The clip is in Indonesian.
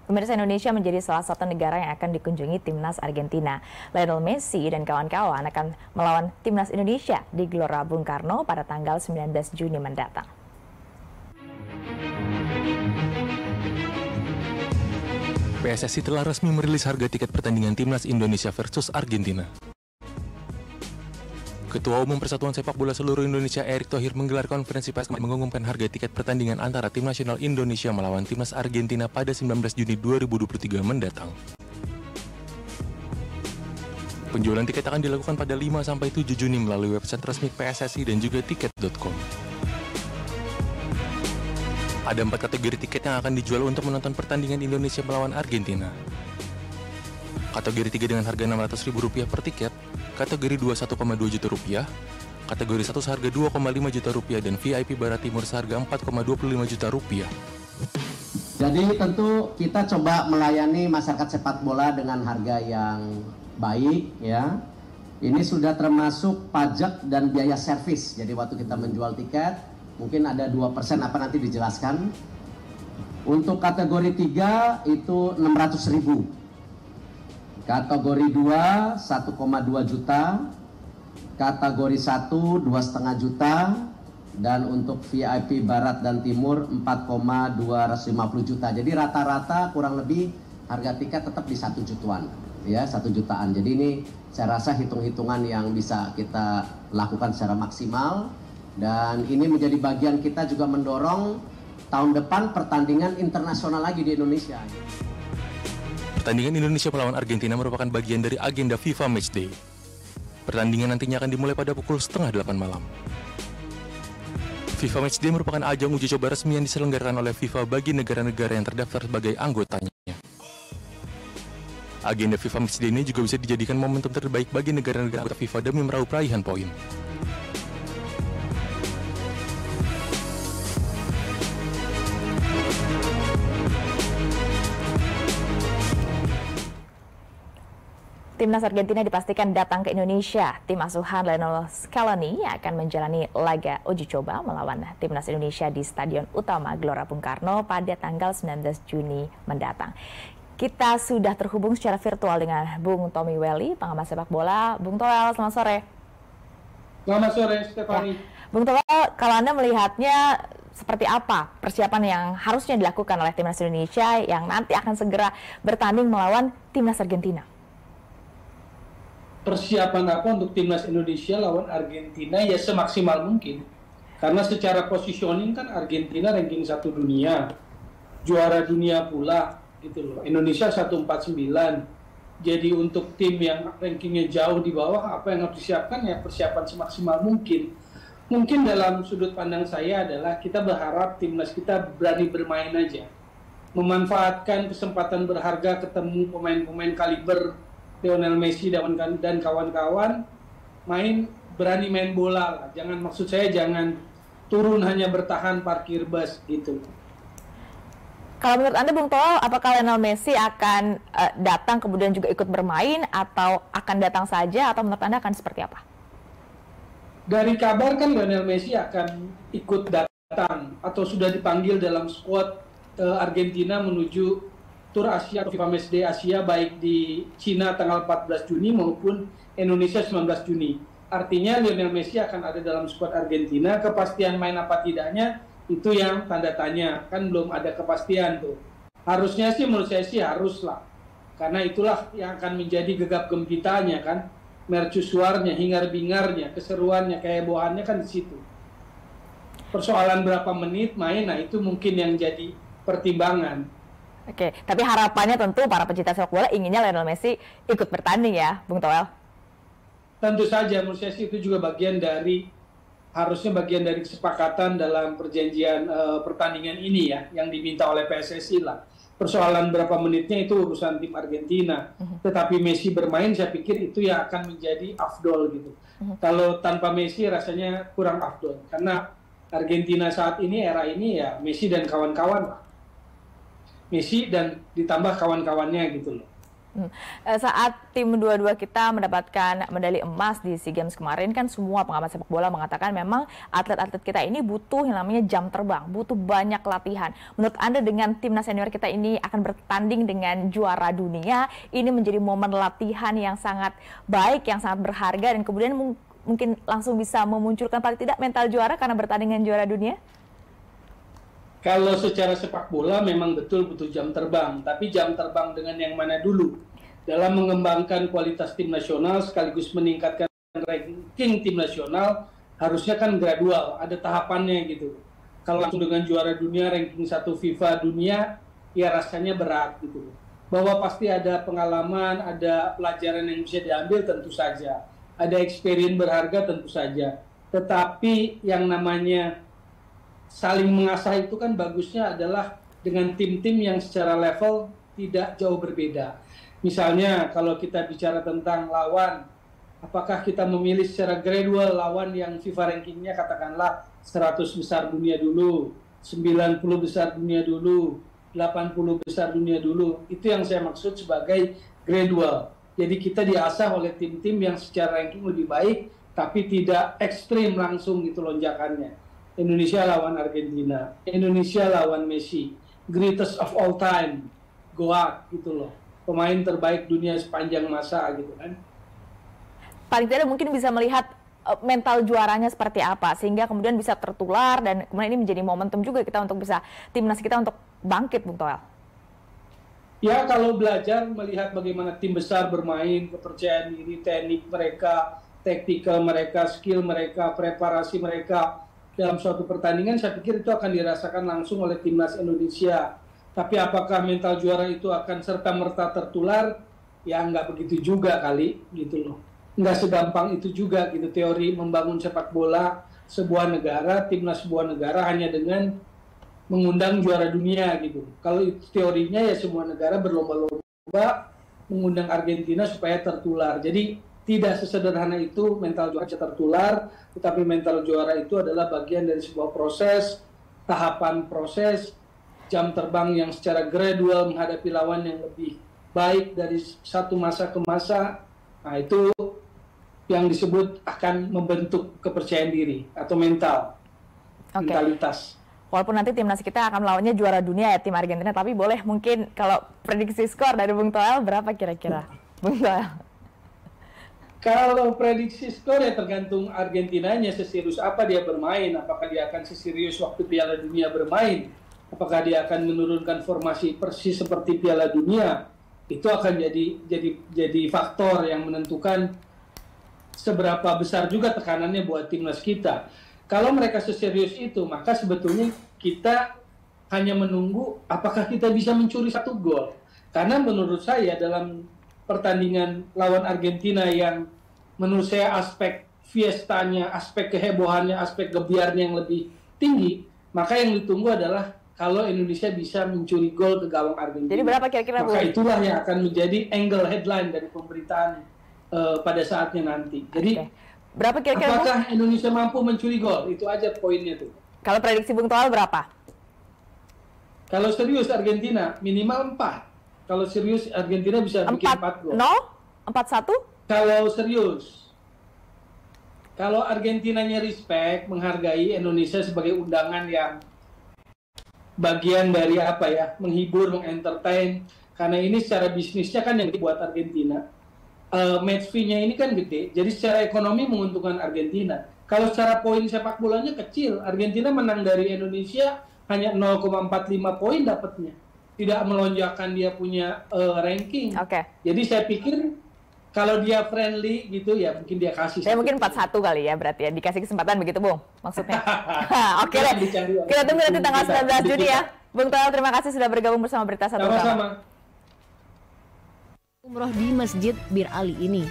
Pemirsa, Indonesia menjadi salah satu negara yang akan dikunjungi timnas Argentina. Lionel Messi dan kawan-kawan akan melawan timnas Indonesia di Gelora Bung Karno pada tanggal 19 Juni mendatang. PSSI telah resmi merilis harga tiket pertandingan timnas Indonesia versus Argentina. Ketua Umum Persatuan Sepak Bola Seluruh Indonesia Erick Thohir menggelar konferensi pers mengumumkan harga tiket pertandingan antara Tim Nasional Indonesia melawan Timnas Argentina pada 19 Juni 2023 mendatang. Penjualan tiket akan dilakukan pada 5-7 Juni melalui website resmi PSSI dan juga tiket.com. Ada 4 kategori tiket yang akan dijual untuk menonton pertandingan Indonesia melawan Argentina. Kategori 3 dengan harga Rp600.000 per tiket, kategori 2 1,2 juta rupiah, kategori 1 seharga 2,5 juta rupiah, dan VIP Barat Timur seharga 4,25 juta rupiah. Jadi tentu kita coba melayani masyarakat sepak bola dengan harga yang baik ya. Ini sudah termasuk pajak dan biaya servis. Jadi waktu kita menjual tiket mungkin ada 2% apa nanti dijelaskan. Untuk kategori 3 itu 600.000. Kategori 2 1,2 juta, kategori 1 2,5 juta, dan untuk VIP Barat dan Timur 4,250 juta. Jadi rata-rata kurang lebih harga tiket tetap di 1 jutaan, ya 1 jutaan. Jadi ini saya rasa hitung-hitungan yang bisa kita lakukan secara maksimal, dan ini menjadi bagian kita juga mendorong tahun depan pertandingan internasional lagi di Indonesia. Pertandingan Indonesia melawan Argentina merupakan bagian dari agenda FIFA Matchday. Pertandingan nantinya akan dimulai pada pukul 7:30 malam. FIFA Matchday merupakan ajang uji coba resmi yang diselenggarakan oleh FIFA bagi negara-negara yang terdaftar sebagai anggotanya. Agenda FIFA Matchday ini juga bisa dijadikan momentum terbaik bagi negara-negara anggota FIFA demi meraup raihan poin. Timnas Argentina dipastikan datang ke Indonesia. Tim asuhan Lionel Scaloni akan menjalani laga uji coba melawan Timnas Indonesia di Stadion Utama Gelora Bung Karno pada tanggal 19 Juni mendatang. Kita sudah terhubung secara virtual dengan Bung Tommy Welly, pengamat sepak bola. Bung Toel, selamat sore. Selamat sore, Stefani. Bung Toel, kalau Anda melihatnya seperti apa persiapan yang harusnya dilakukan oleh Timnas Indonesia yang nanti akan segera bertanding melawan Timnas Argentina? Persiapan apa untuk Timnas Indonesia lawan Argentina ya semaksimal mungkin. Karena secara positioning kan Argentina ranking 1 dunia, juara dunia pula gitu loh. Indonesia 149. Jadi untuk tim yang rankingnya jauh di bawah, apa yang harus disiapkan ya persiapan semaksimal mungkin. Mungkin dalam sudut pandang saya adalah kita berharap Timnas kita berani bermain aja. Memanfaatkan kesempatan berharga ketemu pemain-pemain kaliber Lionel Messi dan kawan-kawan, berani main bola lah. Maksud saya jangan turun hanya bertahan parkir bus gitu. Kalau menurut Anda, Bung Toel, apakah Lionel Messi akan datang kemudian juga ikut bermain atau akan datang saja, atau menurut Anda akan seperti apa? Dari kabar kan Lionel Messi akan ikut datang atau sudah dipanggil dalam skuad Argentina menuju Tur Asia atau FIFA Matchday Asia baik di Cina tanggal 14 Juni maupun Indonesia 19 Juni. Artinya Lionel Messi akan ada dalam skuad Argentina. Kepastian main apa tidaknya itu yang tanda tanya, kan belum ada kepastian tuh. Harusnya sih menurut saya sih haruslah. Karena itulah yang akan menjadi gegap gempitanya kan, mercusuarnya, hingar-bingarnya, keseruannya, kehebohannya kan di situ. Persoalan berapa menit main, nah itu mungkin yang jadi pertimbangan. Oke, tapi harapannya tentu para pecinta sepak bola inginnya Lionel Messi ikut bertanding ya, Bung Toel? Tentu saja, menurut saya sih itu juga harusnya bagian dari kesepakatan dalam perjanjian pertandingan ini ya, yang diminta oleh PSSI lah. Persoalan berapa menitnya itu urusan tim Argentina, tetapi Messi bermain saya pikir itu yang akan menjadi afdol gitu. Kalau tanpa Messi rasanya kurang afdol, karena Argentina saat ini, era ini ya Messi dan kawan-kawan lah. Messi dan ditambah kawan-kawannya gitu loh. Saat tim 22 kita mendapatkan medali emas di SEA Games kemarin, kan semua pengamat sepak bola mengatakan memang atlet-atlet kita ini butuh yang namanya jam terbang, butuh banyak latihan. Menurut Anda dengan timnas senior kita ini akan bertanding dengan juara dunia, ini menjadi momen latihan yang sangat baik, yang sangat berharga, dan kemudian mungkin langsung bisa memunculkan paling tidak mental juara karena bertanding dengan juara dunia? Kalau secara sepak bola memang betul butuh jam terbang, tapi jam terbang dengan yang mana dulu? Dalam mengembangkan kualitas tim nasional sekaligus meningkatkan ranking tim nasional, harusnya kan gradual, ada tahapannya gitu. Kalau langsung dengan juara dunia, ranking 1 FIFA dunia, ya rasanya berat gitu. Bahwa pasti ada pengalaman, ada pelajaran yang bisa diambil tentu saja. Ada experience berharga tentu saja. Tetapi yang namanya saling mengasah itu kan bagusnya adalah dengan tim-tim yang secara level tidak jauh berbeda. Misalnya kalau kita bicara tentang lawan, apakah kita memilih secara gradual lawan yang FIFA rankingnya katakanlah 100 besar dunia dulu, 90 besar dunia dulu, 80 besar dunia dulu. Itu yang saya maksud sebagai gradual. Jadi kita diasah oleh tim-tim yang secara ranking lebih baik, tapi tidak ekstrim langsung gitu lonjakannya. Indonesia lawan Argentina, Indonesia lawan Messi, greatest of all time, Goat gitu loh, pemain terbaik dunia sepanjang masa gitu kan. Paling tidak mungkin bisa melihat mental juaranya seperti apa, sehingga kemudian bisa tertular, dan kemudian ini menjadi momentum juga kita untuk bisa, timnas kita untuk bangkit, Bung Toel. Ya kalau belajar melihat bagaimana tim besar bermain, kepercayaan diri, teknik mereka, taktikal mereka, skill mereka, preparasi mereka, dalam suatu pertandingan, saya pikir itu akan dirasakan langsung oleh timnas Indonesia. Tapi apakah mental juara itu akan serta-merta tertular? Ya nggak begitu juga kali, gitu loh. Nggak segampang itu juga, gitu. Teori membangun sepak bola sebuah negara, timnas sebuah negara hanya dengan mengundang juara dunia, gitu. Kalau itu teorinya ya semua negara berlomba-lomba mengundang Argentina supaya tertular. Jadi tidak sesederhana itu mental juara bisa tertular, tetapi mental juara itu adalah bagian dari sebuah proses, tahapan proses, jam terbang yang secara gradual menghadapi lawan yang lebih baik dari satu masa ke masa. Nah itu yang disebut akan membentuk kepercayaan diri atau mental, mentalitas. Walaupun nanti timnas kita akan melawannya juara dunia ya, tim Argentina, tapi boleh mungkin kalau prediksi skor dari Bung Toel berapa kira-kira, Bung Toel? Kalau prediksi skor ya tergantung Argentinanya seserius apa dia bermain, apakah dia akan seserius waktu Piala Dunia bermain, apakah dia akan menurunkan formasi persis seperti Piala Dunia, itu akan jadi faktor yang menentukan seberapa besar juga tekanannya buat timnas kita. Kalau mereka seserius itu, maka sebetulnya kita hanya menunggu apakah kita bisa mencuri 1 gol. Karena menurut saya dalam pertandingan lawan Argentina yang menurut saya aspek fiestanya, aspek kehebohannya, aspek gebiarnya yang lebih tinggi, maka yang ditunggu adalah kalau Indonesia bisa mencuri gol ke gawang Argentina. Jadi berapa kira-kira? Maka itulah yang akan menjadi angle headline dari pemberitaan pada saatnya nanti. Jadi berapa kira-kira, apakah Indonesia mampu mencuri gol? Itu aja poinnya tuh. Kalau prediksi Bung Toel berapa? Kalau serius Argentina minimal 4. Kalau serius Argentina bisa bikin 4 gol. 4-0? 4-1? Kalau serius. Kalau Argentinanya respect, menghargai Indonesia sebagai undangan yang bagian dari apa ya, menghibur, mengentertain. Karena ini secara bisnisnya kan yang dibuat Argentina. Match fee-nya ini kan gede, jadi secara ekonomi menguntungkan Argentina. Kalau secara poin sepak bolanya kecil, Argentina menang dari Indonesia hanya 0,45 poin dapatnya. Tidak melonjakkan dia punya ranking. Jadi saya pikir kalau dia friendly gitu ya mungkin dia kasih. Saya mungkin 4-1 kali ya berarti ya, dikasih kesempatan begitu Bung maksudnya. Oke deh, kita tunggu nanti tanggal 19 Juni ya. Bung Toel, terima kasih sudah bergabung bersama Berita Satu. Sama-sama. Umroh di Masjid Bir Ali ini